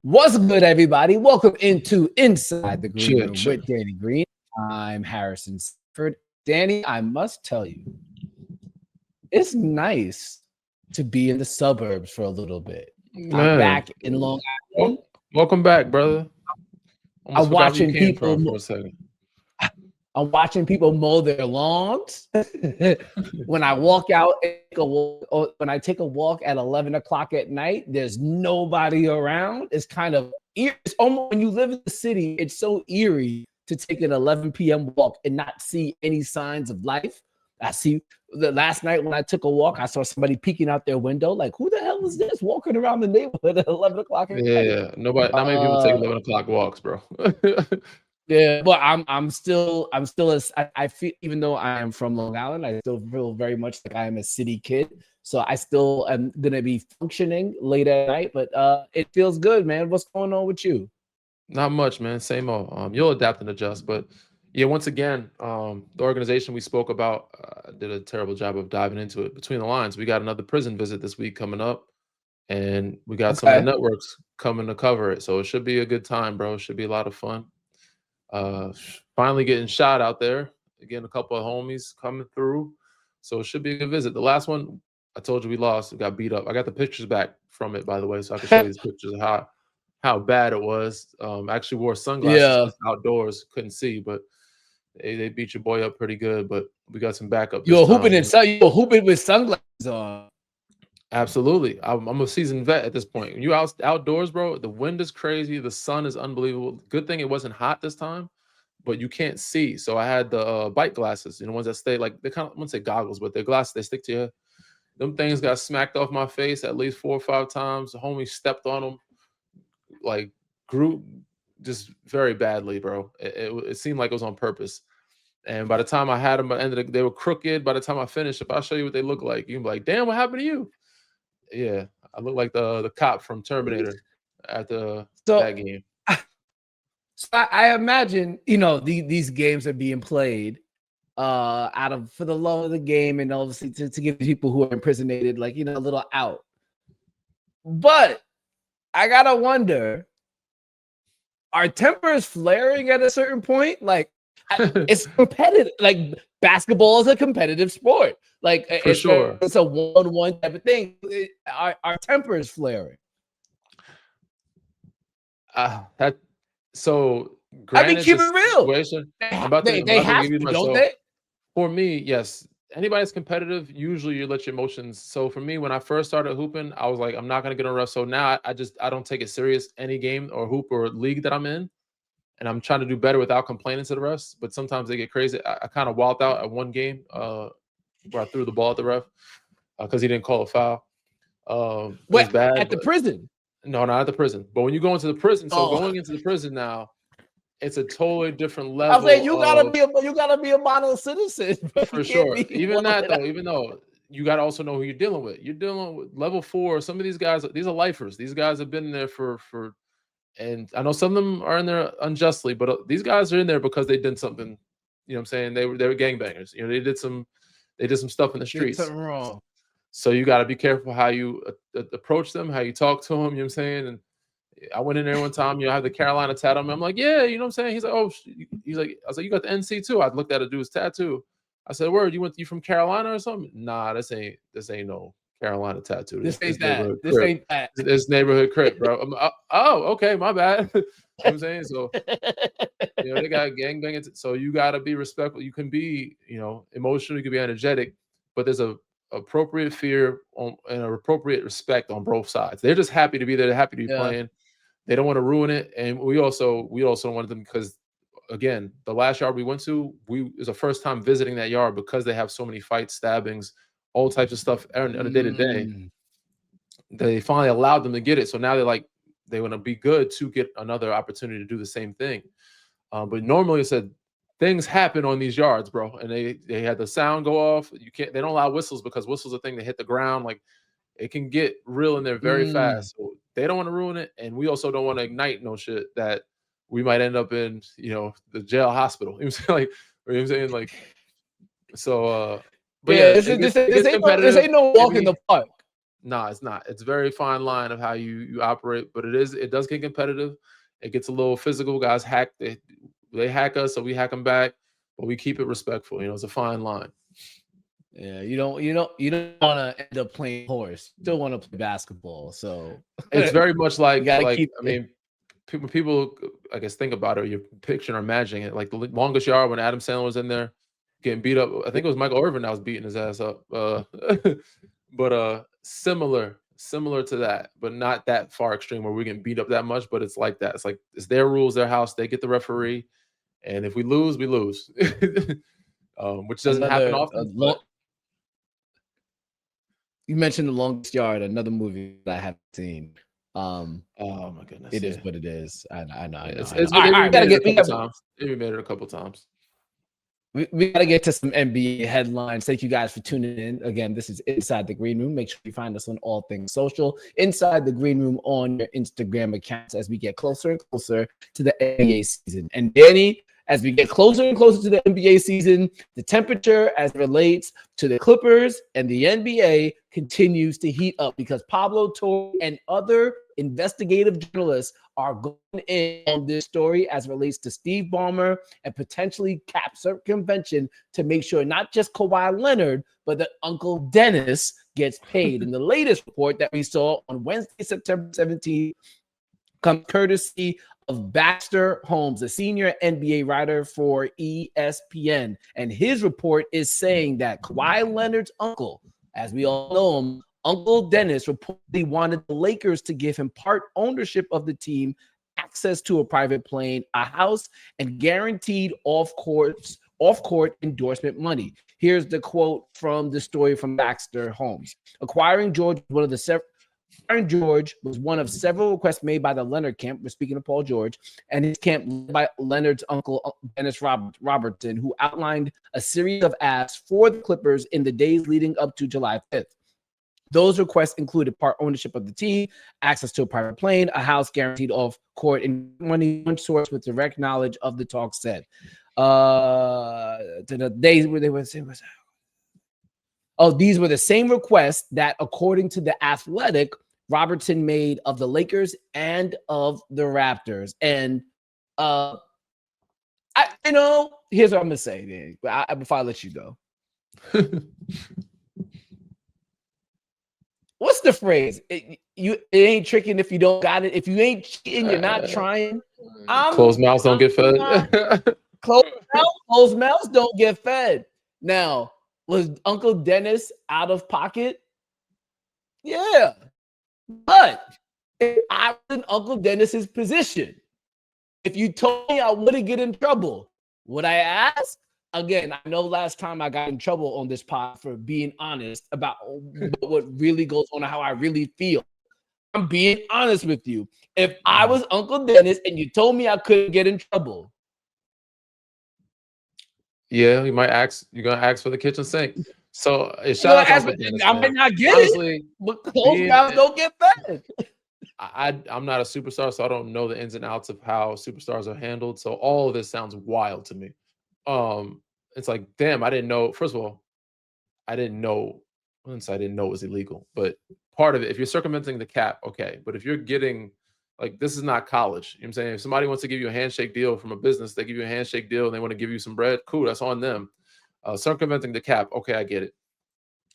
What's good, everybody? Welcome into Inside the Green Room with Danny Green. I'm Harrison Sanford. Danny, I must tell you, it's nice to be in the suburbs for a little bit. Man. I'm back in Long Island. Welcome back, brother. I'm watching people for a second. I'm watching people mow their lawns. When I walk out, when I take a walk at 11 o'clock at night, there's nobody around. It's kind of eerie. It's almost, when you live in the city, it's so eerie to take an 11 p.m. walk and not see any signs of life. I see the last night when I took a walk, I saw somebody peeking out their window. Like, who the hell is this walking around the neighborhood at 11 o'clock at night? Yeah, not many people take 11 o'clock walks, bro. Yeah, but I feel, even though I am from Long Island, I still feel very much like I am a city kid. So I still am gonna be functioning late at night, but it feels good, man. What's going on with you? Not much, man. Same old. You'll adapt and adjust, but yeah, once again, the organization we spoke about did a terrible job of diving into it. Between the lines, we got another prison visit this week coming up, and we got some of the networks coming to cover it. So it should be a good time, bro. It should be a lot of fun. Finally getting shot out there. Again, a couple of homies coming through. So it should be a good visit. The last one, I told you we lost. We got beat up. I got the pictures back from it, by the way, so I can show you these pictures of how bad it was. I actually wore sunglasses outdoors, couldn't see, but they beat your boy up pretty good. But we got some backup. You're hooping with sunglasses on. Absolutely. I'm a seasoned vet at this point. When you outdoors, bro, the wind is crazy. The sun is unbelievable. Good thing it wasn't hot this time, but you can't see. So I had the bike glasses, ones that stay, like, they kind of, I wouldn't say goggles, but they're glasses, they stick to you. Them things got smacked off my face at least 4 or 5 times. The homie stepped on them, like, grew just very badly, bro. It seemed like it was on purpose. And by the time I had them, they were crooked. By the time I finished, if I show you what they look like, you'd be like, damn, what happened to you? Yeah, I look like the cop from Terminator at that game. So I imagine, these games are being played for the love of the game, and obviously to give people who are impersonated, like, a little out. But I gotta wonder, are tempers flaring at a certain point? Like, it's competitive. Like, basketball is a competitive sport. Like, for sure, it's a one-on-one type of thing. Our tempers flaring. So I mean, keep it real. They have to, don't they? For me, yes. Anybody's competitive, usually you let your emotions. So for me, when I first started hooping, I was like, I'm not gonna get on ref. So now I don't take it serious any game or hoop or league that I'm in. And I'm trying to do better without complaining to the refs. But sometimes they get crazy. I kind of walled out at one game where I threw the ball at the ref because he didn't call a foul. Wait, bad, at the prison? No, not at the prison. But when you go into the prison, going into the prison now, it's a totally different level. I was like, you gotta be a model citizen. For sure. Even that though, even though you gotta also know who you're dealing with. You're dealing with level 4. Some of these guys, these are lifers. These guys have been there for. And I know some of them are in there unjustly, but these guys are in there because they did something. You know what I'm saying? They were gangbangers. They did some stuff in the streets. Did something wrong. So you got to be careful how you approach them, how you talk to them. You know what I'm saying? And I went in there one time. I had the Carolina tattoo on me. I'm like, yeah, you know what I'm saying? He's like, oh, I was like, you got the NC too. I looked at a dude's tattoo. I said, word, you from Carolina or something? Nah, this ain't no Carolina tattoo. This ain't that. This neighborhood crip, bro. Oh, okay, my bad. You know what I'm saying? So, they got gangbanging. So you got to be respectful. You can be, emotional. You can be energetic, but there's a appropriate fear and an appropriate respect on both sides. They're just happy to be there. They're happy to be playing. They don't want to ruin it. And we also wanted them because, again, the last yard we went to, it was the first time visiting that yard because they have so many fights, stabbings, all types of stuff on a day-to-day. They finally allowed them to get it. So now they want to be good to get another opportunity to do the same thing. But normally, I said, things happen on these yards, bro. And they had the sound go off. They don't allow whistles because whistles are a thing that hit the ground. Like, it can get real in there very fast. So they don't want to ruin it. And we also don't want to ignite no shit that we might end up in, the jail hospital. You know what I'm saying? Like, so, but this ain't no walk in the park. Nah, it's not. It's a very fine line of how you operate, but it does get competitive. It gets a little physical. Guys hack they hack us, so we hack them back, but we keep it respectful. It's a fine line. Yeah, you don't want to end up playing horse. You still want to play basketball. So it's very much like when people I guess think about it, or you're picturing or imagining it. Like the longest yard when Adam Sandler was in there getting beat up. I think it was Michael Irvin that was beating his ass up. But similar to that, but not that far extreme where we get beat up that much. But it's like that. It's like it's their rules, their house. They get the referee, and if we lose, we lose. Which doesn't happen often. You mentioned The Longest Yard, another movie that I haven't seen. Oh my goodness! It is what it is. I know. They made it a couple times. We got to get to some NBA headlines. Thank you guys for tuning in. Again, this is Inside the Green Room. Make sure you find us on all things social. Inside the Green Room on your Instagram accounts as we get closer and closer to the NBA season. And Danny, as we get closer and closer to the NBA season, the temperature as it relates to the Clippers and the NBA continues to heat up because Pablo Torre and other investigative journalists are going in on this story as it relates to Steve Ballmer and potentially cap circumvention to make sure not just Kawhi Leonard, but that Uncle Dennis gets paid. And the latest report that we saw on Wednesday, September 17th, comes courtesy of Baxter Holmes, a senior NBA writer for ESPN. And his report is saying that Kawhi Leonard's uncle, as we all know him, Uncle Dennis, reportedly wanted the Lakers to give him part ownership of the team, access to a private plane, a house, and guaranteed off-court endorsement money. Here's the quote from the story from Baxter Holmes. Acquiring George was one of several requests made by the Leonard camp. We're speaking of Paul George and his camp led by Leonard's uncle, Dennis Robertson, who outlined a series of asks for the Clippers in the days leading up to July 5th. Those requests included part ownership of the team, access to a private plane, a house guaranteed off court, and money. One source with direct knowledge of the talk said. The days where they were saying, these were the same requests that, according to The Athletic, Robertson made of the Lakers and of the Raptors. And here's what I'm gonna say, before I let you go. What's the phrase? It ain't tricking if you don't got it. If you ain't cheating, you're not trying. Closed mouths don't get fed. Closed mouths don't get fed. Now, was Uncle Dennis out of pocket? Yeah. But if I was in Uncle Dennis's position, if you told me I wouldn't get in trouble, would I ask? Again, I know last time I got in trouble on this pod for being honest about what really goes on and how I really feel. I'm being honest with you. If I was Uncle Dennis and you told me I couldn't get in trouble. Yeah, you might ask. You're going to ask for the kitchen sink. So shout out to Uncle Dennis. I might not get it, but closed mouths don't get fed. I'm not a superstar, so I don't know the ins and outs of how superstars are handled. So all of this sounds wild to me. It's like, damn, I didn't know. First of all, I didn't know. Once I didn't know it was illegal, but part of it, if you're circumventing the cap, okay. But if you're getting, like, this is not college. You know what I'm saying? If somebody wants to give you a handshake deal from a business, they give you a handshake deal and they want to give you some bread, cool, that's on them. Circumventing the cap, okay, I get it.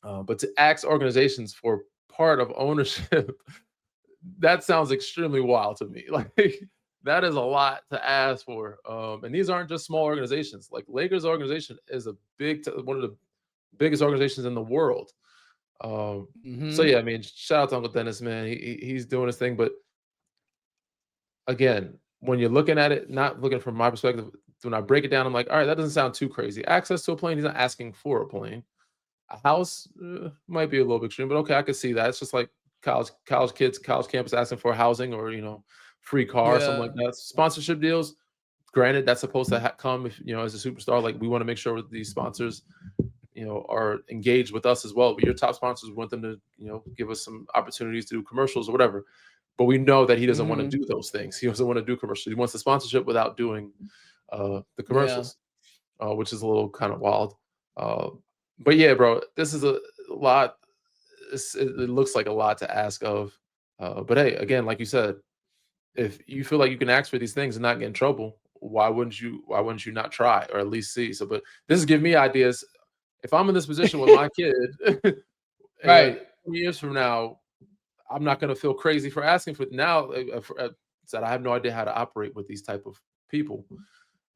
But to ask organizations for part of ownership, that sounds extremely wild to me. Like, that is a lot to ask for. And these aren't just small organizations. Like, Lakers organization is one of the biggest organizations in the world. So yeah, I mean, shout out to Uncle Dennis, man. He's doing his thing. But again, when you're looking at it, not looking from my perspective, when I break it down, I'm like, all right, that doesn't sound too crazy. Access to a plane, he's not asking for a plane. A house might be a little bit extreme, but okay, I could see that. It's just like college kids, college campus asking for housing or, free car, something like that. Sponsorship deals, granted, that's supposed to come if, as a superstar. Like, we want to make sure that these sponsors, are engaged with us as well. But your top sponsors, we want them to, give us some opportunities to do commercials or whatever. But we know that he doesn't want to do those things. He doesn't want to do commercials. He wants the sponsorship without doing the commercials, which is a little kind of wild. But yeah, bro, this is a lot. it looks like a lot to ask of. But hey, again, like you said, if you feel like you can ask for these things and not get in trouble, why wouldn't you not try or at least see? So, but this is giving me ideas. If I'm in this position with my kid, Right. 2 years from now, I'm not going to feel crazy for asking for now. Said I have no idea how to operate with these type of people.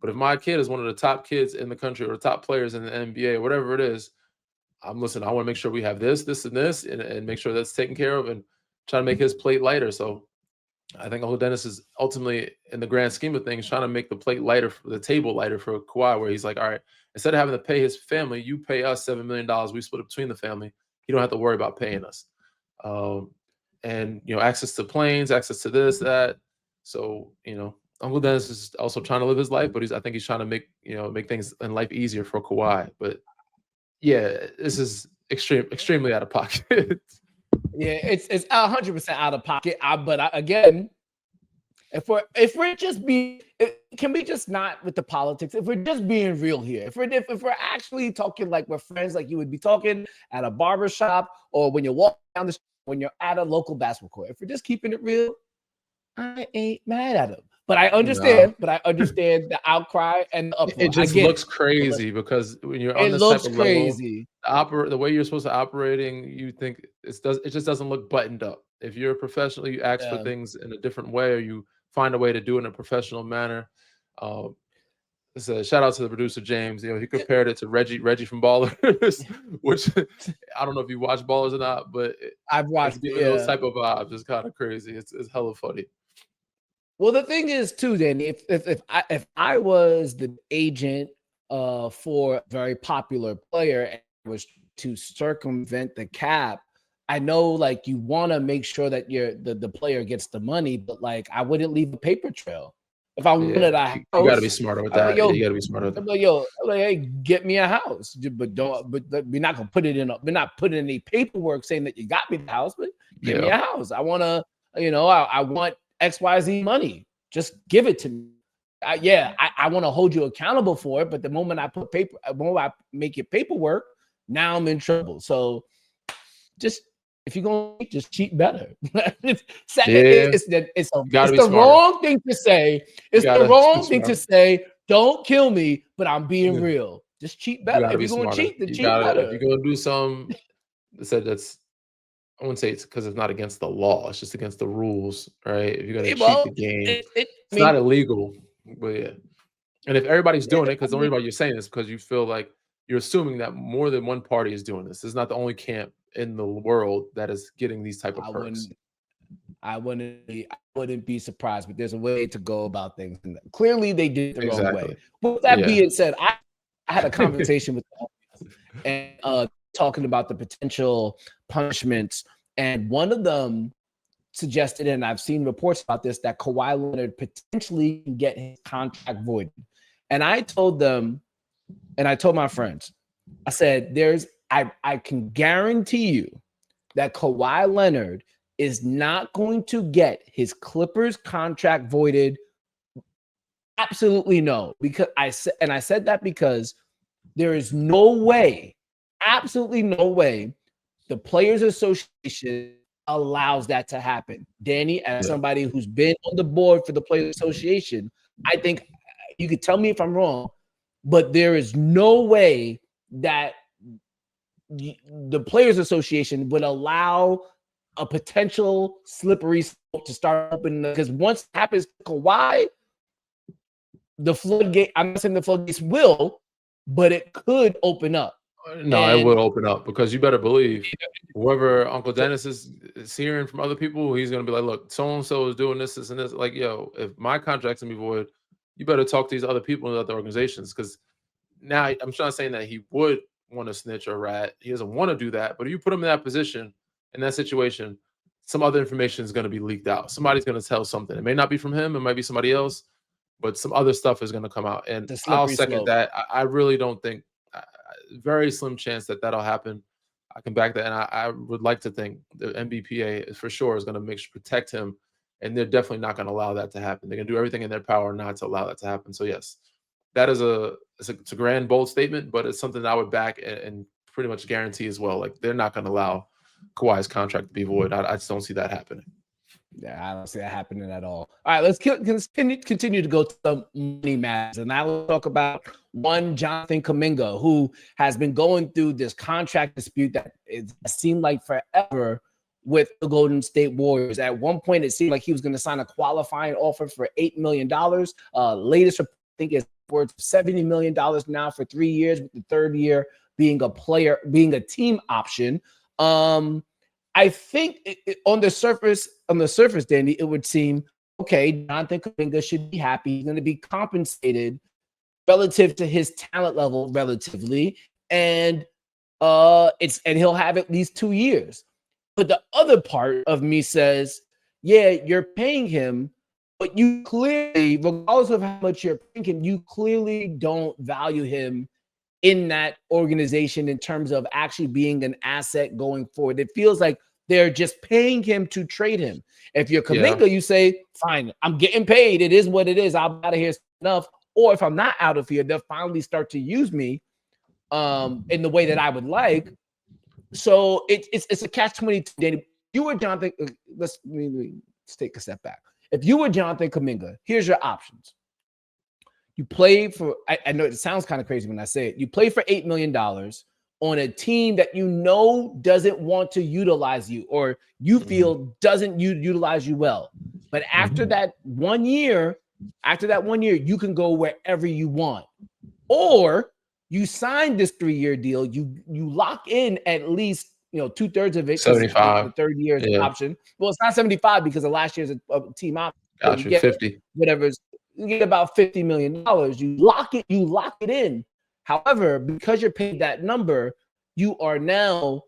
But if my kid is one of the top kids in the country or the top players in the NBA or whatever it is, I want to make sure we have this, and this, and make sure that's taken care of and try to make his plate lighter. So I think Uncle Dennis is ultimately, in the grand scheme of things, trying to make the plate lighter, the table lighter for Kawhi, where he's like, all right, instead of having to pay his family, you pay us $7 million. We split it between the family. You don't have to worry about paying us. And, access to planes, access to this, that. So, Uncle Dennis is also trying to live his life, but I think he's trying to make things in life easier for Kawhi. But yeah, this is extremely out of pocket. Yeah, it's 100% out of pocket. Again, if we're just can we just not with the politics? If we're just being real here, if we're actually talking like we're friends, like you would be talking at a barbershop or when you walk down the street, when you're at a local basketball court, if we're just keeping it real, I ain't mad at him. But I understand. No. But I understand the outcry and the uproar. It just looks crazy because when you're on this type of crazy. Level, the way you're supposed to operating, you think it just doesn't look buttoned up. If you're a professional, you ask for things in a different way, or you find a way to do it in a professional manner. So shout out to the producer James. He compared it to Reggie from Ballers, which I don't know if you watch Ballers or not, but I've watched those type of vibes. It's kind of crazy. It's hella funny. Well, the thing is too, Danny, if I was the agent for a very popular player and was to circumvent the cap, I know like you want to make sure that the player gets the money, but like I wouldn't leave a paper trail. If I wanted a house, you got to be smarter with that. You got to be smarter with that. I'm like, hey, get me a house, but we're not gonna put it in. We're not putting any paperwork saying that you got me the house, but give me a house. I want to, I want XYZ money. Just give it to me. I want to hold you accountable for it, but the moment I make it paperwork, now I'm in trouble. So just. If you're going to just cheat better. It's the wrong thing to say. It's the wrong thing to say, don't kill me, but I'm being real. Just cheat better. If you're going to cheat, then cheat better. If you're going to do some, I wouldn't say it's because it's not against the law. It's just against the rules, right? If you're going to cheat the game, it's not illegal. But yeah. And if everybody's doing it, because the only reason you're saying this because you feel like you're assuming that more than one party is doing this. This is not the only camp in the world that is getting these type of perks. I wouldn't be surprised, but there's a way to go about things. And clearly, they did it the wrong way. With that being said, I had a conversation with them and talking about the potential punishments, and one of them suggested, and I've seen reports about this, that Kawhi Leonard potentially can get his contract voided. And I told them, and I told my friends, I said, I can guarantee you that Kawhi Leonard is not going to get his Clippers contract voided. Absolutely no. Because I said that because there is no way, absolutely no way, the Players Association allows that to happen. Danny, as somebody who's been on the board for the Players Association, I think you could tell me if I'm wrong, but there is no way that the Players Association would allow a potential slippery slope to start opening, because once it happens to Kawhi, the floodgate, I'm not saying the floodgates will, but it could open up. No, it will open up, because you better believe whoever Uncle Dennis is hearing from other people, he's going to be like, look, so-and-so is doing this, and this. Like, yo, if my contract's going to be void, you better talk to these other people in other organizations, because now I'm not saying that he would want to snitch or rat. He doesn't want to do that. But if you put him in that position, in that situation, some other information is going to be leaked out. Somebody's going to tell something. It may not be from him. It might be somebody else. But some other stuff is going to come out. And I'll second that. I really don't think, very slim chance that that'll happen. I can back that. And I would like to think the NBPA for sure is going to make sure protect him. And they're definitely not going to allow that to happen. They're going to do everything in their power not to allow that to happen. So yes, that is it's a grand, bold statement, but it's something that I would back and pretty much guarantee as well. Like, they're not going to allow Kawhi's contract to be void. I just don't see that happening. Yeah, I don't see that happening at all. All right, let's continue to go to the money matters. And now we'll talk about one Jonathan Kuminga, who has been going through this contract dispute that it seemed like forever with the Golden State Warriors. At one point, it seemed like he was going to sign a qualifying offer for $8 million. Latest, I think, is worth $70 million now for 3 years, with the third year being a team option. I think on the surface, Danny, it would seem okay. Jonathan Kuminga should be happy. He's going to be compensated relative to his talent level, relatively, and he'll have at least 2 years. But the other part of me says, yeah, you're paying him, but you clearly, regardless of how much you're paying him, you clearly don't value him in that organization in terms of actually being an asset going forward. It feels like they're just paying him to trade him. If you're Kuminga, you say, fine, I'm getting paid. It is what it is. I'm out of here enough. Or if I'm not out of here, they'll finally start to use me in the way that I would like. So it's a catch-22, Danny. You were Jonathan. Let's take a step back. If you were Jonathan Kuminga, here's your options. You play for, I know it sounds kind of crazy when I say it. You play for $8 million on a team that you know doesn't want to utilize you, or you feel doesn't utilize you well. But after that 1 year, you can go wherever you want. Or you sign this 3-year deal, you lock in at least 2/3 of it. 75. The third year is an option. Well, it's not 75 because the last year is a team option. Got you, 50. Whatever's. You get about $50 million. You lock it in. However, because you're paid that number, you are now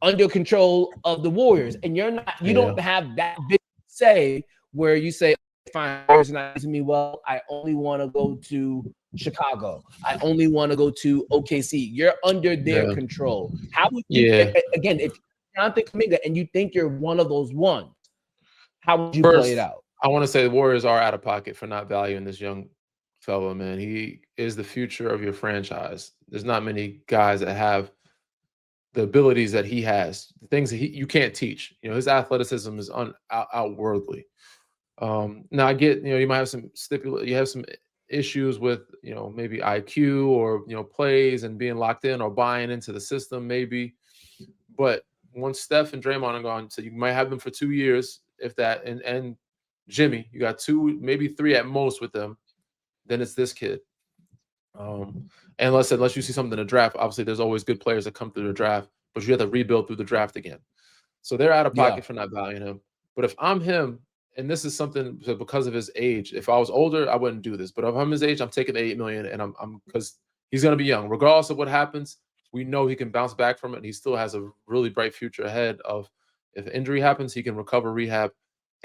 under control of the Warriors, and you don't have that big say where you say, fine, Warriors are not using me well. I only want to go to Chicago. I only want to go to OKC. You're under their control. How would you, again, if you're Jonathan Kuminga and you think you're one of those ones, how would you play it out? I want to say the Warriors are out of pocket for not valuing this young fellow, man. He is the future of your franchise. There's not many guys that have the abilities that he has, the things that you can't teach. His athleticism is outworldly. Now I get, you might have some issues with, maybe IQ or, plays and being locked in or buying into the system, maybe. But once Steph and Draymond are gone, so you might have them for 2 years, if that, and Jimmy, you got 2, maybe 3 at most with them, then it's this kid. Unless you see something in the draft, obviously there's always good players that come through the draft, but you have to rebuild through the draft again. So they're out of pocket for not valuing him. But if I'm him, and this is something because of his age, if I was older, I wouldn't do this. But if I'm his age, I'm taking the $8 million, and I'm because he's going to be young. Regardless of what happens, we know he can bounce back from it. And he still has a really bright future ahead of, if an injury happens, he can recover, rehab.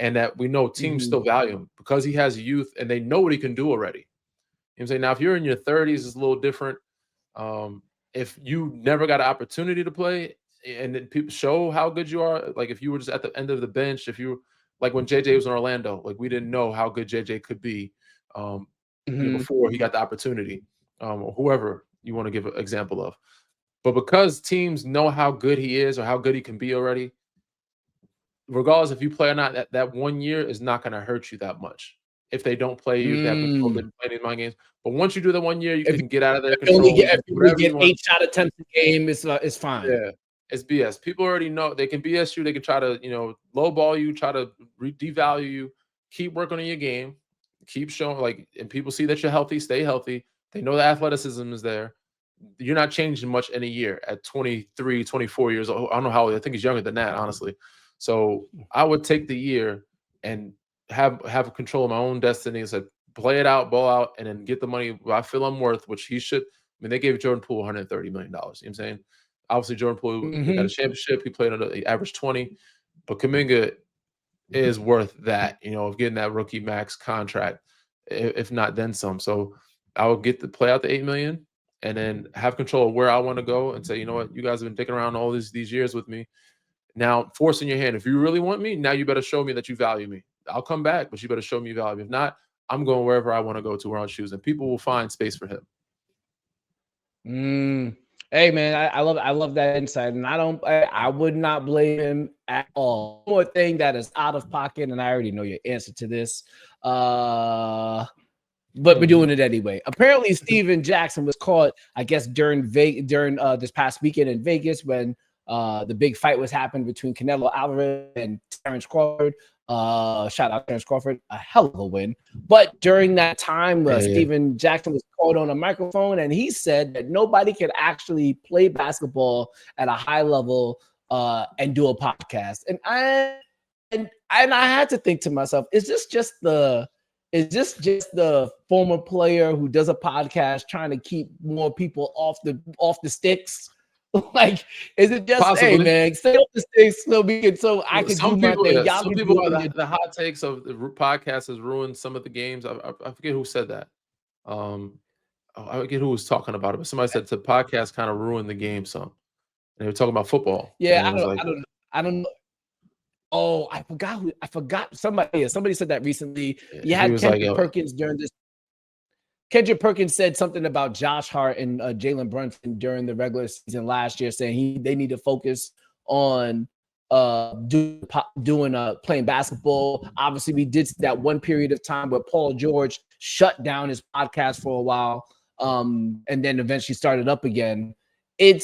And that we know teams still value him because he has youth and they know what he can do already. You know what I'm saying? Now, if you're in your 30s, it's a little different. If you never got an opportunity to play and then people show how good you are, like if you were just at the end of the bench, if you like when JJ was in Orlando, like we didn't know how good JJ could be before he got the opportunity, or whoever you want to give an example of. But because teams know how good he is or how good he can be already, regardless if you play or not, that 1 year is not going to hurt you that much. If they don't play you, they haven't played any mind games. But once you do the 1 year, you can get out of their control. If you get 8 shot attempts a game, it's fine. Yeah, it's BS. People already know they can BS you. They can try to lowball you, try to devalue you. Keep working on your game. Keep showing and people see that you're healthy. Stay healthy. They know the athleticism is there. You're not changing much in a year at 23, 24 years old. I don't know how old. I think he's younger than that, honestly. So I would take the year and have control of my own destiny. It's like play it out, ball out, and then get the money I feel I'm worth, which he should. I mean, they gave Jordan Poole $130 million. You know what I'm saying? Obviously, Jordan Poole got a championship. He played he averaged 20. But Kuminga is worth that, of getting that rookie max contract, if not then some. So I would get to play out the $8 million and then have control of where I want to go and say, you know what, you guys have been dicking around all these years with me. Now, forcing your hand. If you really want me, now you better show me that you value me. I'll come back, but you better show me you value me. If not, I'm going wherever I want to go to, where I'll choose, and people will find space for him. Hey man, I love that insight, and I would not blame him at all. One more thing that is out of pocket, and I already know your answer to this. But we're doing it anyway. Apparently, Steven Jackson was caught, I guess, during this past weekend in Vegas when the big fight was happening between Canelo Alvarez and Terrence Crawford. Shout out Terrence Crawford, a hell of a win. But during that time, Steven Jackson was caught on a microphone, and he said that nobody could actually play basketball at a high level and do a podcast. And I had to think to myself, is this just the former player who does a podcast trying to keep more people off the sticks? Like, is it just possibly, hey man, stay off the sticks so I can do my thing? Some people are the hot takes of the podcast has ruined some of the games. I forget who said that. I forget who was talking about it, but somebody said the podcast kind of ruined the game some. And they were talking about football. Yeah, I don't know. Oh, I forgot. Somebody said that recently. You had Kendrick Perkins during this. Kendrick Perkins said something about Josh Hart and Jalen Brunson during the regular season last year, saying they need to focus on playing basketball. Obviously, we did that one period of time where Paul George shut down his podcast for a while, and then eventually started up again. I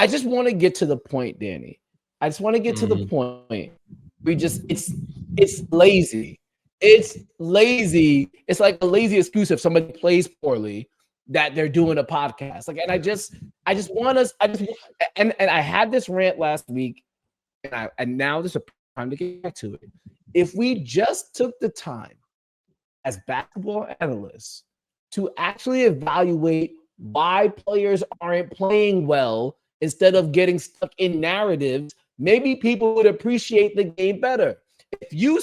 just want to get to the point, Danny. I just want to get to the point. It's lazy. It's lazy. It's like a lazy excuse if somebody plays poorly that they're doing a podcast. Like, and I had this rant last week, and now there's a time to get back to it. If we just took the time as basketball analysts to actually evaluate why players aren't playing well instead of getting stuck in narratives, maybe people would appreciate the game better. If you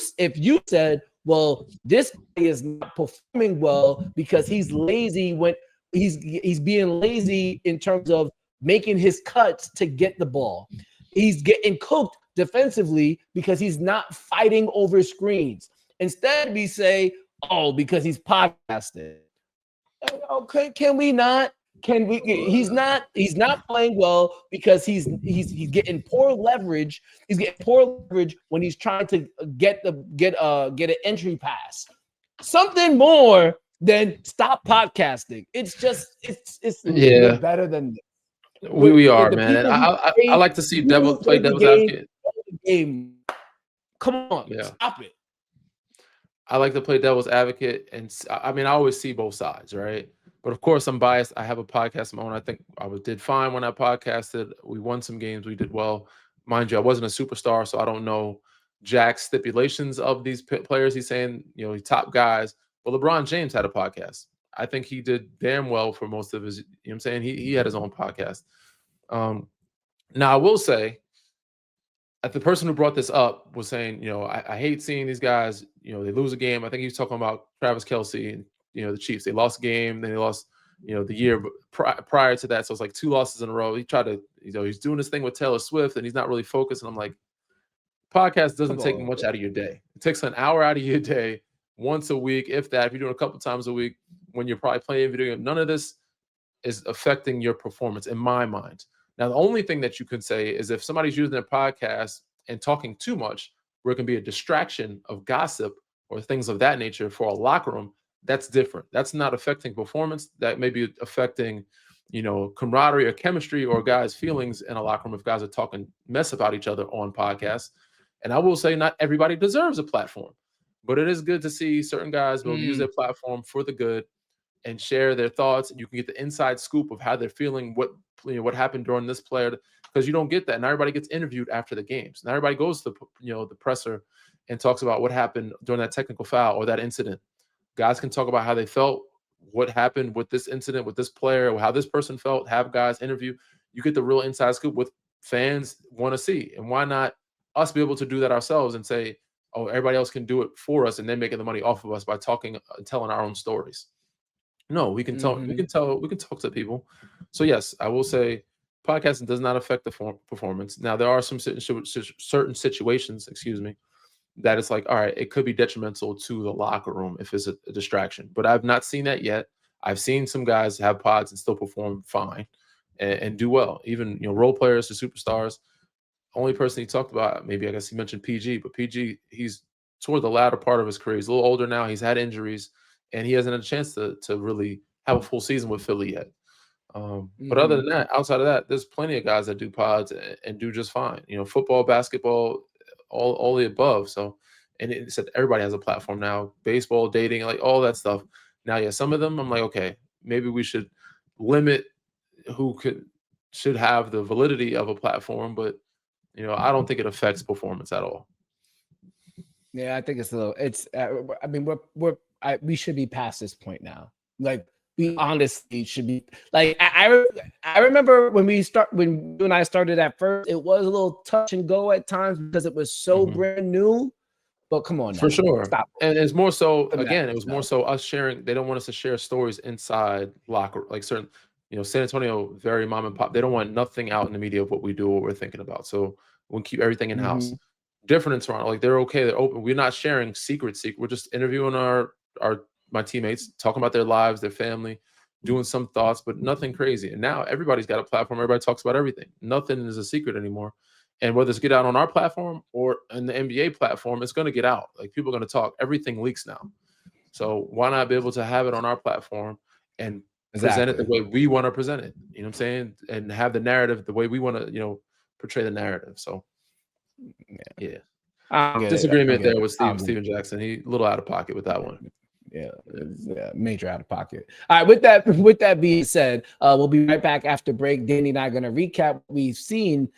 said, well, this guy is not performing well because he's lazy when he's being lazy in terms of making his cuts to get the ball. He's getting cooked defensively because he's not fighting over screens. Instead, we say, oh, because he's podcasting. Okay, can we not? Can we? He's not playing well because he's getting poor leverage. He's getting poor leverage when he's trying to get an entry pass. Something more than stop podcasting. It's better than we are, man. I like to see devil's advocate. Game. Come on, stop it. I like to play devil's advocate, and I mean, I always see both sides, right? But of course, I'm biased. I have a podcast of my own. I think I did fine when I podcasted. We won some games. We did well. Mind you, I wasn't a superstar, so I don't know Jack's stipulations of these players. He's saying, he's top guys. Well, LeBron James had a podcast. I think he did damn well for most of his, you know what I'm saying? He had his own podcast. Now, I will say, the person who brought this up was saying, I hate seeing these guys, they lose a game. I think he was talking about Travis Kelce and, the Chiefs. They lost a game, then they lost, the year prior to that. So it's like 2 losses in a row. He tried to, he's doing this thing with Taylor Swift and he's not really focused. And I'm like, podcast doesn't take much out of your day. It takes an hour out of your day once a week, if that. If you're doing a couple times a week when you're probably playing video game, none of this is affecting your performance in my mind. Now, the only thing that you could say is if somebody's using their podcast and talking too much, where it can be a distraction of gossip or things of that nature for a locker room, that's different. That's not affecting performance. That may be affecting, camaraderie or chemistry or guys' feelings in a locker room if guys are talking mess about each other on podcasts. And I will say not everybody deserves a platform, but it is good to see certain guys will use their platform for the good and share their thoughts. And you can get the inside scoop of how they're feeling, what happened during this player, because you don't get that. And everybody gets interviewed after the games. And everybody goes to the presser and talks about what happened during that technical foul or that incident. Guys can talk about how they felt, what happened with this incident, with this player, or how this person felt, have guys interview. You get the real inside scoop with fans want to see. And why not us be able to do that ourselves and say, oh, everybody else can do it for us and then making the money off of us by talking, telling our own stories. No, we can talk, we can talk to people. So yes, I will say podcasting does not affect the performance. Now, there are some certain situations, that it's like, all right, it could be detrimental to the locker room if it's a distraction. But I've not seen that yet. I've seen some guys have pods and still perform fine. and do well. Even role players to superstars. Only person he talked about, maybe I guess he mentioned PG, but PG, he's toward the latter part of his career. He's a little older now. He's had injuries, and he hasn't had a chance to really have a full season with Philly yet. But other than that, outside of that, there's plenty of guys that do pods and do just fine. Football, basketball, all the above. So, and it said everybody has a platform now. Baseball, dating, like all that stuff. Now, yeah, some of them I'm like, okay, maybe we should limit who should have the validity of a platform, but I don't think it affects performance at all. Yeah, I think it's a little. It's. I mean, we should be past this point now. Like, we honestly should be. Like, I remember when you and I started at first, it was a little touch and go at times because it was so brand new. But come on, now. For sure. Stop. And it's more so again. It was more so us sharing. They don't want us to share stories inside locker, like certain. San Antonio, very mom and pop. They don't want nothing out in the media of what we do or what we're thinking about. So we'll keep everything in house. Different in Toronto, like they're okay, they're open. We're not sharing secret. We're just interviewing my teammates, talking about their lives, their family, doing some thoughts, but nothing crazy. And now everybody's got a platform. Everybody talks about everything. Nothing is a secret anymore. And whether it's get out on our platform or in the NBA platform, it's going to get out. Like people are going to talk. Everything leaks now. So why not be able to have it on our platform and present it the way we want to present it? You know what I'm saying? And have the narrative the way we want to, portray the narrative. So yeah. Disagreement there with Steven Jackson. He a little out of pocket with that one. Yeah, major out of pocket. All right, with that being said, we'll be right back after break. Danny and I are going to recap what we've seen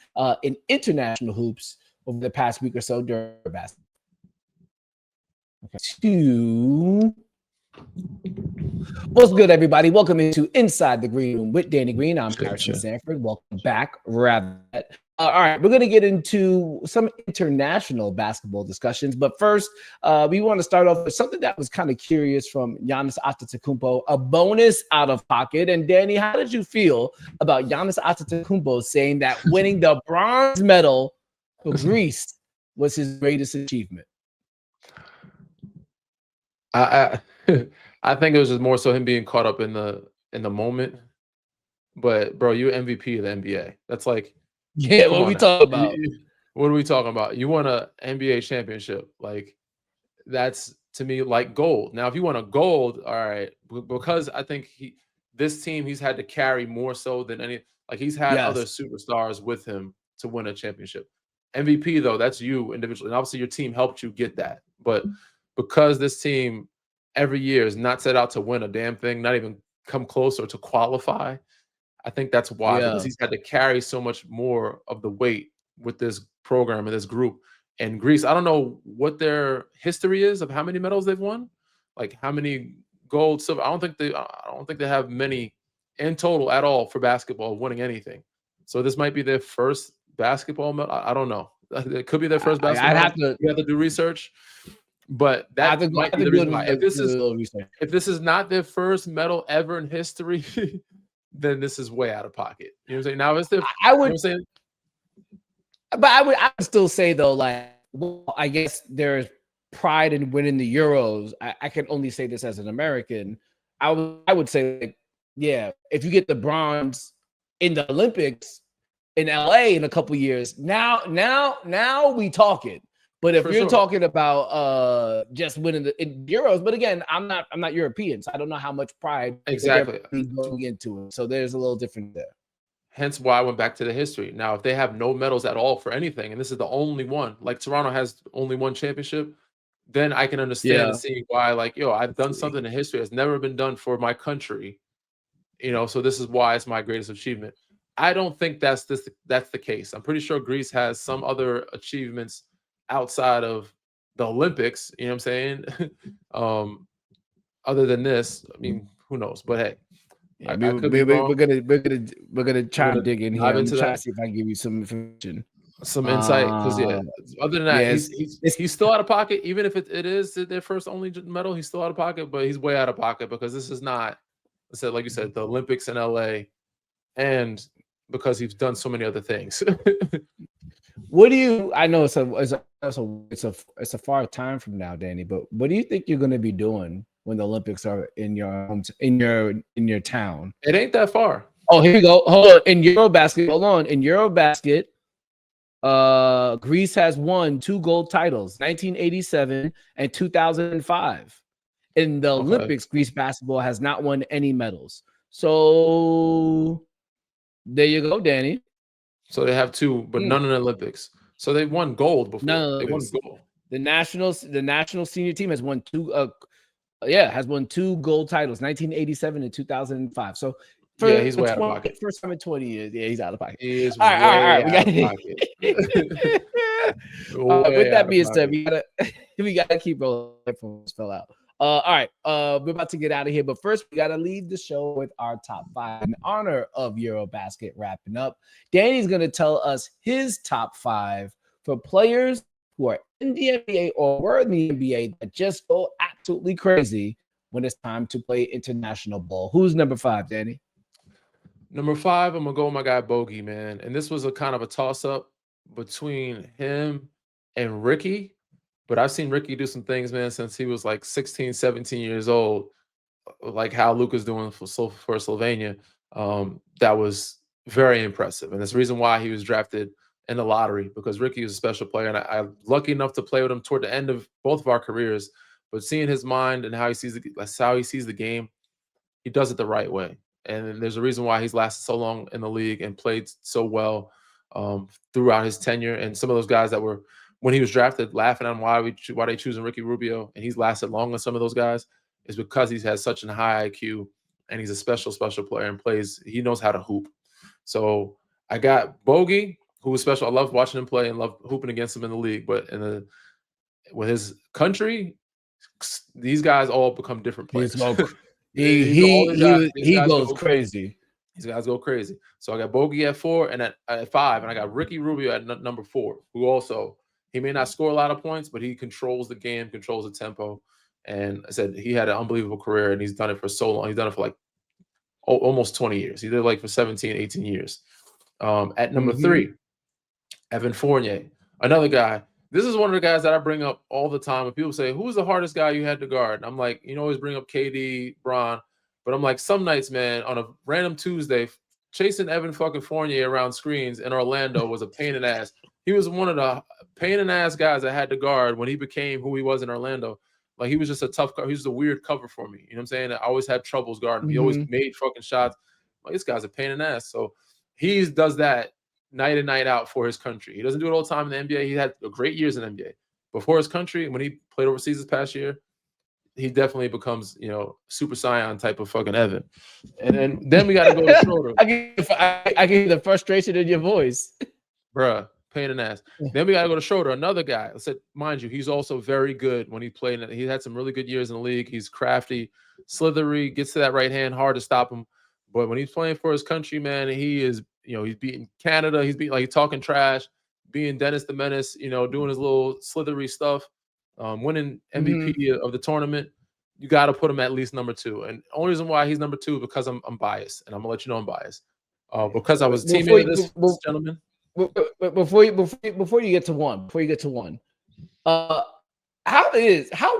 in international hoops over the past week or so during basketball. Okay. What's good, everybody? Welcome into Inside the Green Room with Danny Green. I'm Harrison Sanford. Welcome back. All right, we're going to get into some international basketball discussions, but first, we want to start off with something that was kind of curious from Giannis Antetokounmpo, a bonus out of pocket. And Danny, how did you feel about Giannis Antetokounmpo saying that winning the bronze medal for Greece was his greatest achievement? I think it was just more so him being caught up in the moment. But bro, you're MVP of the NBA. That's like, yeah, what are we talking about? What are we talking about? You won an NBA championship. Like, that's to me like gold. Now, if you want a gold, all right, because I think this team he's had to carry more so than any. Like he's had other superstars with him to win a championship. MVP though, that's you individually, and obviously your team helped you get that. But because this team every year is not set out to win a damn thing, not even come close or to qualify. I think that's why, because he's had to carry so much more of the weight with this program and this group. And Greece, I don't know what their history is of how many medals they've won, like how many gold, silver. I don't think they have many in total at all for basketball winning anything. So this might be their first basketball medal. I don't know. It could be their first basketball. You have to do research. But that might be the reason why. If this is not their first medal ever in history, then this is way out of pocket. You know what I'm saying? Now it's I would still say though, like, well, I guess there's pride in winning the Euros. I can only say this as an American. I would say, like, yeah, if you get the bronze in the Olympics in LA in a couple years, now we talking. But if you're talking about just winning in Euros, but again, I'm not European, so I don't know how much pride exactly going into it. So there's a little different there. Hence why I went back to the history. Now, if they have no medals at all for anything, and this is the only one, like Toronto has only one championship, then I can understand and see why, like, I've done something in history that's never been done for my country. So this is why it's my greatest achievement. I don't think that's the case. I'm pretty sure Greece has some other achievements outside of the Olympics, you know what I'm saying? Other than this, I mean, who knows? But hey, we're gonna try and dig in here. I'm trying to see if I can give you some information, some insight. Because other than that, he's still out of pocket. Even if it is their first only medal, he's still out of pocket. But he's way out of pocket because this is not, like you said, the Olympics in LA, and because he's done so many other things. What do you? I know it's a far time from now, Danny. But what do you think you're going to be doing when the Olympics are in your town? It ain't that far. Oh, here we go. Hold on. In EuroBasket, hold on. In EuroBasket, Greece has won 2 gold titles, 1987 and 2005. In the Olympics, Greece basketball has not won any medals. So there you go, Danny. So they have 2, but none in the Olympics. So they won gold before. They won gold. The national senior team has won 2 has won 2 gold titles, 1987 and 2005. So he's way out of pocket. First time in 20 years. Yeah, he's out of pocket. He is all right. We got with that being said, we gotta keep rolling. Fell out. All right, we're about to get out of here, but first we gotta leave the show with our top 5 in honor of EuroBasket wrapping up. Danny's gonna tell us his top 5 for players who are in the NBA or were in the NBA that just go absolutely crazy when it's time to play international ball. Who's number 5, Danny? Number 5, I'm gonna go with my guy Bogey, man. And this was a kind of a toss-up between him and Ricky. But I've seen Ricky do some things, man, since he was like 16, 17 years old, like how Luka's doing for Slovenia. That was very impressive. And that's the reason why he was drafted in the lottery, because Ricky is a special player. And I'm lucky enough to play with him toward the end of both of our careers. But seeing his mind and how he sees the game, he does it the right way. And there's a reason why he's lasted so long in the league and played so well throughout his tenure. And some of those guys that were, when he was drafted, laughing at him why they choosing Ricky Rubio, and he's lasted long with some of those guys, is because he has such a high IQ and he's a special player and he knows how to hoop. So I got Bogey, who was special. I love watching him play and love hooping against him in the league. But with his country, these guys all become different players. He goes crazy. These guys go crazy. So I got Bogey at 4 and at 5, and I got Ricky Rubio at number 4, who also, he may not score a lot of points, but he controls the game, controls the tempo. And I said he had an unbelievable career, and he's done it for so long. He's done it for like almost 20 years. He did it like for 17, 18 years. At number 3, Evan Fournier, another guy. This is one of the guys that I bring up all the time. When people say, who's the hardest guy you had to guard? And I'm like, you always bring up KD, Bron. But I'm like, some nights, man, on a random Tuesday, chasing Evan fucking Fournier around screens in Orlando was a pain in the ass. He was one of the pain in the ass guys I had to guard when he became who he was in Orlando. Like, he was just a tough guy. He was a weird cover for me. You know what I'm saying? I always had troubles guarding him. He always made fucking shots. Like, this guy's a pain in the ass. So he does that night in, night out for his country. He doesn't do it all the time in the NBA. He had great years in the NBA. But for his country, when he played overseas this past year, he definitely becomes, Super Saiyan type of fucking Evan. And then we got to go to Schroeder. I get the frustration in your voice. Bruh, pain in the ass. Then we got to go to Schroeder, another guy. I said, mind you, he's also very good when he played. He had some really good years in the league. He's crafty, slithery, gets to that right hand, hard to stop him. But when he's playing for his country, man, he is, he's beating Canada. He's beating, talking trash, being Dennis the Menace, doing his little slithery stuff. Winning MVP of the tournament, you got to put him at least number 2. And the only reason why he's number 2 because I'm biased, and I'm gonna let you know I'm biased. Because I was teammate of this gentleman. Before you get to one, how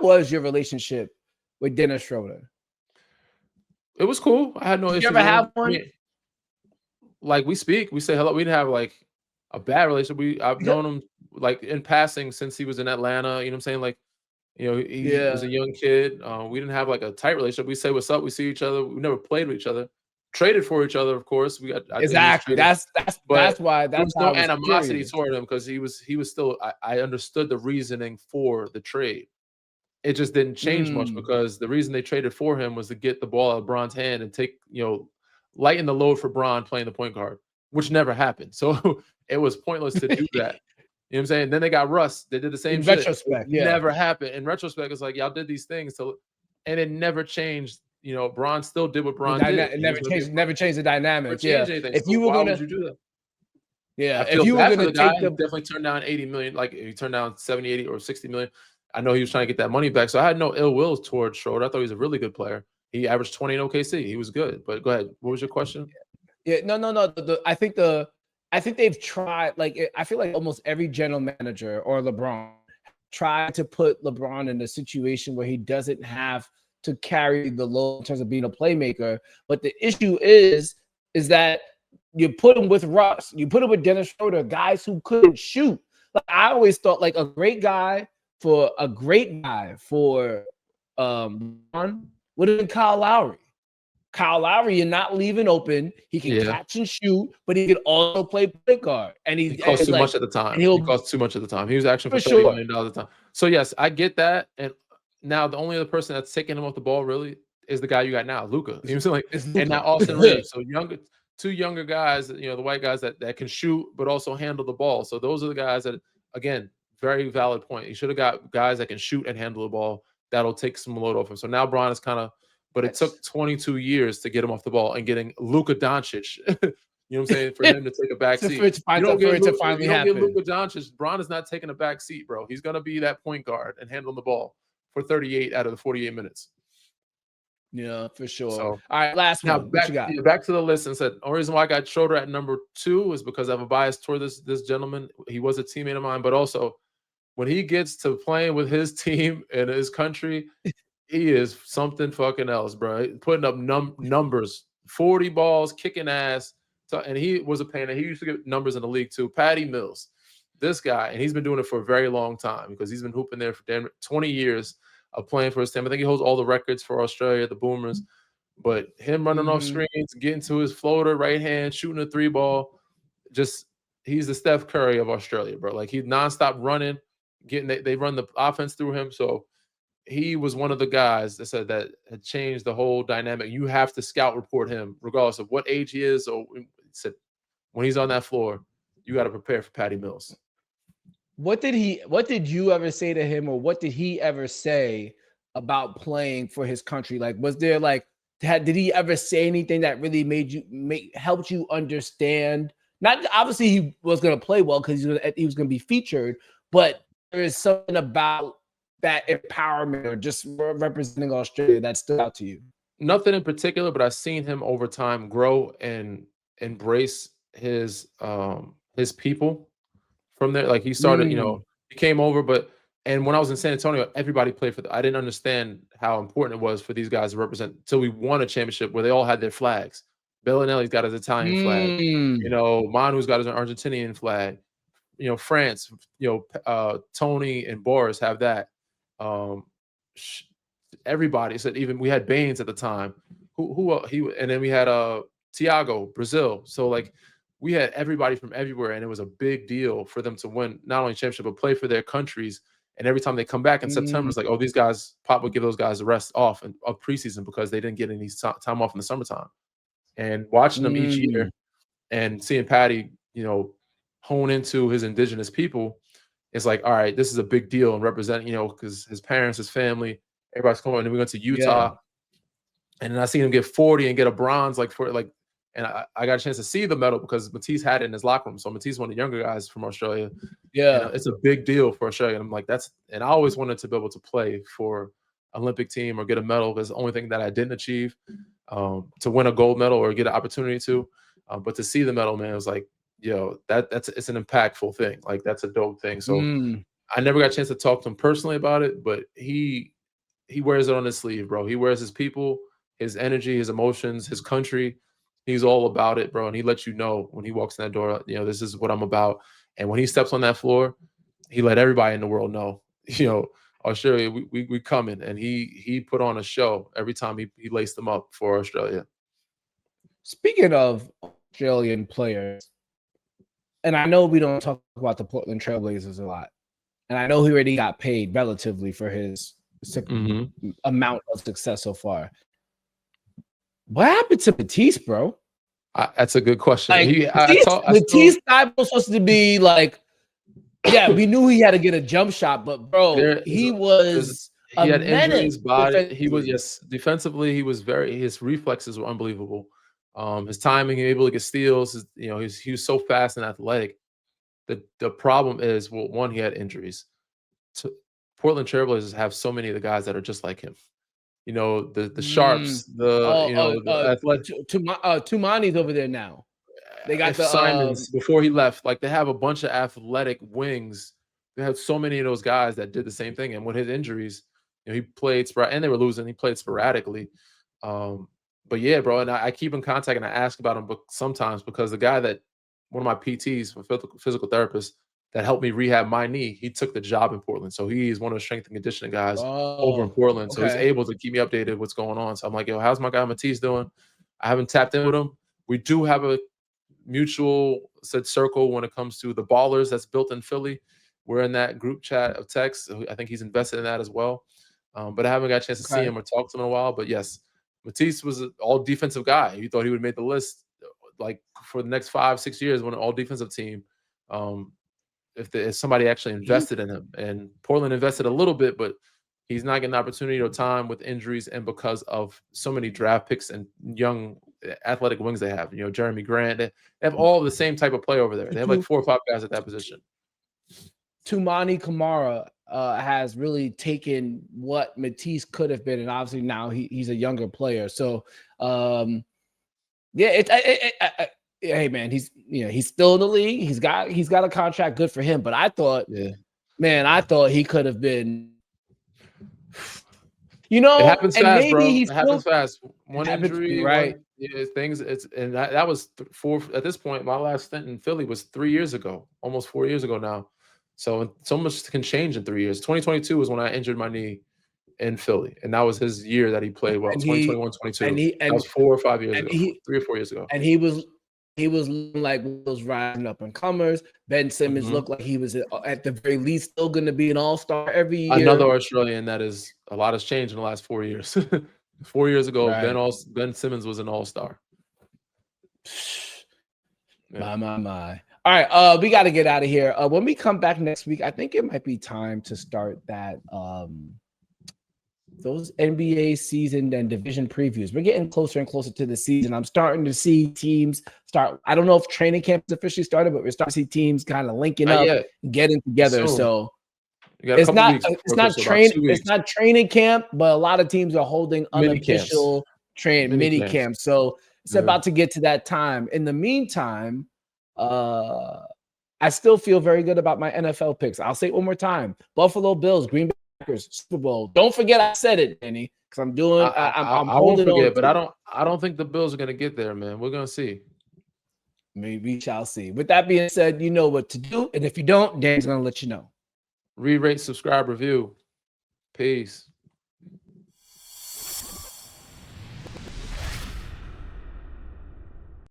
was your relationship with Dennis Schroeder? It was cool. I had no issues. You ever have one? Like, we speak, we say hello. We didn't have like a bad relationship. I've known him like in passing since he was in Atlanta. You know what I'm saying? Like, he was a young kid. We didn't have like a tight relationship. We say what's up. We see each other. We never played with each other. Traded for each other, of course. We got exactly. That's why there was no animosity toward him, because he was still. I understood the reasoning for the trade. It just didn't change much, because the reason they traded for him was to get the ball out of Bron's hand and take, lighten the load for Bron playing the point guard, which never happened. So it was pointless to do that. You know what I'm saying? Then they got Russ. They did the same shit. Retrospect, never happened. In retrospect, it's like, y'all did these things, and it never changed. Bron still did what Bron did. It never changed the dynamics. If you were going to do that, if you were going to take them, definitely turn down 80 million. Like, if you turn down 70, 80, or 60 million. I know he was trying to get that money back, so I had no ill will towards Schroeder. I thought he was a really good player. He averaged 20 in OKC. He was good. But go ahead. What was your question? Yeah, no. I think they've tried. Like, I feel like almost every general manager or LeBron tried to put LeBron in a situation where he doesn't have to carry the load in terms of being a playmaker. But the issue is is that you put him with Russ, you put him with Dennis Schroeder, guys who couldn't shoot. Like, I always thought like a great guy for would have been Kyle Lowry. Kyle Lowry, you're not leaving open. He can catch and shoot, but he can also play point guard. And he costs too much at the time. He costs too much at the time. He was actually for $30 million at the time. So yes, I get that. And now the only other person that's taking him off the ball really is the guy you got now, Luka. You know what I'm saying? And now Austin Reeves. So two younger guys, the white guys that can shoot but also handle the ball. So those are the guys that, again, very valid point. You should have got guys that can shoot and handle the ball. That'll take some load off him. So now Bron is kind of, but it took 22 years to get him off the ball, and getting Luka Doncic, you know what I'm saying, for him to take a back seat. You don't get Luka Doncic. Bron is not taking a back seat, bro. He's going to be that point guard and handling the ball for 38 out of the 48 minutes. Yeah, for sure. So, all right, last one. Back to the list, and said, the only reason why I got Schroeder at number 2 is because I have a bias toward this gentleman. He was a teammate of mine, but also when he gets to playing with his team and his country, he is something fucking else, bro. Putting up numbers, 40 balls, kicking ass. And he was a pain. He used to get numbers in the league too. Patty Mills, this guy, and he's been doing it for a very long time because he's been hooping there for 20 years of playing for his team. I think he holds all the records for Australia, the Boomers. But him running off screens, getting to his floater, right hand, shooting a 3-ball, he's the Steph Curry of Australia, bro. Like, he's nonstop running, they run the offense through him. So he was one of the guys that said that had changed the whole dynamic. You have to scout report him, regardless of what age he is. So said when he's on that floor, you got to prepare for Patty Mills. What did you ever say to him, or what did he ever say about playing for his country? Like, was there did he ever say anything that really helped you understand? Not obviously he was going to play well because he was going to be featured, but there is something about that empowerment or just representing Australia that stood out to you? Nothing in particular, but I've seen him over time grow and embrace his people from there. Like, he started, he came over, and when I was in San Antonio, everybody played for I didn't understand how important it was for these guys to represent until we won a championship where they all had their flags. Bellinelli's got his Italian flag. Manu's got his Argentinian flag. France, Tony and Boris have that. Everybody said, even we had Baines at the time, and then we had Thiago, Brazil. So like, we had everybody from everywhere, and it was a big deal for them to win not only championship but play for their countries. And every time they come back in September, it's like, oh, these guys, Pop would give those guys a rest off of preseason because they didn't get any time off in the summertime. And watching them each year and seeing Patty, hone into his indigenous people, it's like, all right, this is a big deal and representing, because his parents, his family, everybody's coming. And then we went to Utah, and then I seen him get 40 and get a bronze, and I got a chance to see the medal because Matisse had it in his locker room. So Matisse, one of the younger guys from Australia. Yeah, it's a big deal for Australia. And I'm like, and I always wanted to be able to play for Olympic team or get a medal, because the only thing that I didn't achieve to win a gold medal or get an opportunity to, but to see the medal, man, it was like, it's an impactful thing. Like, that's a dope thing. So I never got a chance to talk to him personally about it, but he wears it on his sleeve, bro. He wears his people, his energy, his emotions, his country. He's all about it, bro. And he lets you know when he walks in that door, this is what I'm about. And when he steps on that floor, he let everybody in the world know, Australia, we coming. And he put on a show every time he laced them up for Australia. Speaking of Australian players, and I know we don't talk about the Portland Trailblazers a lot, and I know he already got paid relatively for his amount of success so far. What happened to Matisse, bro? That's a good question. Matisse was supposed to be like, we knew he had to get a jump shot, but bro, he had injuries, defensively, he was his reflexes were unbelievable. His timing, able to get steals, he was so fast and athletic. The problem is, well, one, he had injuries. Portland Trailblazers have so many of the guys that are just like him. The sharps, the athletic. Tumani's over there now. They got the Simons before he left. Like, they have a bunch of athletic wings. They have so many of those guys that did the same thing. And with his injuries, he played and they were losing. He played sporadically. but yeah, bro, and I keep in contact and I ask about him sometimes because the guy that one of my PTs, physical therapist that helped me rehab my knee, he took the job in Portland. So he is one of the strength and conditioning guys over in Portland. So he's able to keep me updated with what's going on. So I'm like, yo, how's my guy Matisse doing? I haven't tapped in with him. We do have a mutual circle when it comes to the ballers that's built in Philly. We're in that group chat of texts. I think he's invested in that as well. But I haven't got a chance to see him or talk to him in a while. But yes, Matisse was an all defensive guy. You thought he would make the list like for the next 5-6 years when an all defensive team. If somebody actually invested in him, and Portland invested a little bit, but he's not getting the opportunity or time with injuries and because of so many draft picks and young athletic wings they have. You know, Jeremy Grant. They have all the same type of play over there. They have like 4 or 5 guys at that position. Tumani Kamara has really taken what Matisse could have been, and obviously now he's a younger player. So, yeah, hey man, he's still in the league. He's got a contract, good for him. But I thought, I thought he could have been. You know, it happens and fast, maybe bro. It happens fast. One happens, injury, right? Things. And that was 4 at this point. My last stint in Philly was 3 years ago, almost 4 years ago now. So much can change in 3 years. 2022 was when I injured my knee in Philly, and that was his year that he played well. 2021, 22. That was 4 or 5 years ago. 3 or 4 years ago. And he was looking like those rising up and comers. Ben Simmons looked like he was at the very least still going to be an all-star every year. Another Australian that is a lot has changed in the last 4 years. 4 years ago, Ben Simmons was an all-star. My. All right, we got to get out of here. When we come back next week, I think it might be time to start that those NBA season and division previews. We're getting closer and closer to the season. I'm starting to see teams start. I don't know if training camp has officially started, but we're starting to see teams kind of linking up and getting together. So it's not training camp, but a lot of teams are holding unofficial mini camps. So it's about to get to that time. In the meantime, I still feel very good about my NFL picks. I'll say it one more time: Buffalo Bills, Green Bay Packers, Super Bowl. Don't forget I said it, Danny, because I'm doing. I'm I won't forget, but I don't think the Bills are going to get there, man. We're going to see. Maybe we shall see. With that being said, you know what to do, and if you don't, Danny's going to let you know. Re-rate, subscribe, review. Peace.